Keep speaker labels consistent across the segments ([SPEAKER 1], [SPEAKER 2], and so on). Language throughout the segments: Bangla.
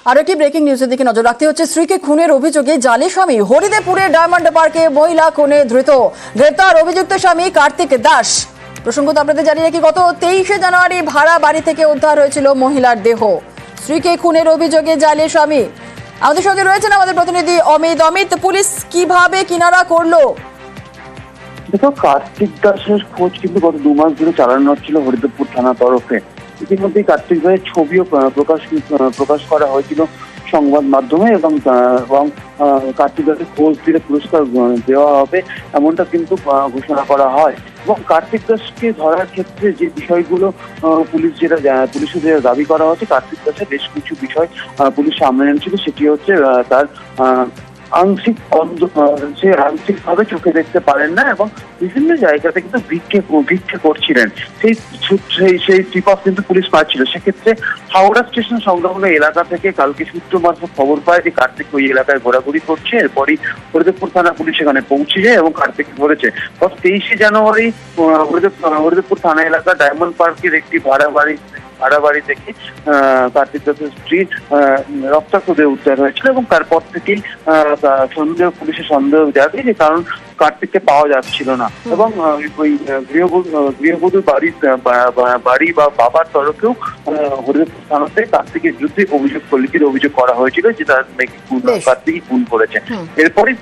[SPEAKER 1] আরো একটি ব্রেকিং নিউজের দিকে নজর রাখতে হচ্ছে। স্ত্রীকে খুনের অভিযোগে জালে স্বামী হরিদেবপুরে ডায়মন্ড পার্কে মহিলা খুনে ধৃত, গ্রেপ্তার অভিযুক্ত স্বামী কার্তিক দাস। প্রসঙ্গত আপনাদের জানিয়ে রাখি, গত 23শে জানুয়ারি ভাড়া বাড়ি থেকে উদ্ধার হয়েছিল মহিলার দেহ। স্ত্রীকে খুনের অভিযোগে জালে স্বামী। আমাদের সঙ্গে রয়েছেন আমাদের প্রতিনিধি অমিত। অমিত, পুলিশ কিভাবে কিনারা করলো?
[SPEAKER 2] দেখো, কার্তিক দাসের খোঁজ কিন্তু গত 2 মাস ধরে চালানো হচ্ছিল হরিদেবপুর থানা তরফে। ইতিমধ্যেই কার্তিক ভাইয়ের ছবিও প্রকাশ করা হয়েছিল সংবাদ মাধ্যমে এবং কার্তিক দাসের খোঁজ দিলে পুরস্কার দেওয়া হবে এমনটা কিন্তু ঘোষণা করা হয়। এবং কার্তিক দাসকে ধরার ক্ষেত্রে যে বিষয়গুলো পুলিশের যে দাবি করা হচ্ছে, কার্তিক দাসের বেশ কিছু বিষয় পুলিশ সামনে এনেছিল। সেটি হচ্ছে তার সে আংশিকভাবে চোখে দেখতে পারেন না এবং বিভিন্ন জায়গাতে কিন্তু ভিক্ষে করছিলেন। সেই টিপ অফ কিন্তু পুলিশ পাচ্ছিল। সেক্ষেত্রে হাওড়া স্টেশন সংলগ্ন এলাকা থেকে কালকে সূত্র মারফত খবর পায় যে কার্তিক ওই এলাকায় ঘোরাঘুরি করছে। এরপরই হরিদেবপুর থানা পুলিশ এখানে পৌঁছে যায় এবং কার্তিক ধরেছে। গত 23শে জানুয়ারি হরিদেবপুর থানা এলাকা ডায়মন্ড পার্কের একটি ভাড়া বাড়ি থেকে কার্তিক দাসের স্ত্রী রক্তাক্ত দেহ উদ্ধার হয়েছিল এবং তারপর থেকেই পুলিশের সন্দেহ জাগে যে কারণ কার্তিককে পাওয়া যাচ্ছিল না। এবং ওই গৃহবধূর বাড়ি বা বাবার তরফেও হরিদেবপুর থানাতে কার্তিকের বিরুদ্ধে লিখিত অভিযোগ করা হয়েছিল যে তার নাকি কার্তিকই খুন করেছে। এরপরই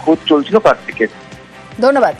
[SPEAKER 2] খোঁজ চলছিল কার্তিকের।
[SPEAKER 1] ধন্যবাদ।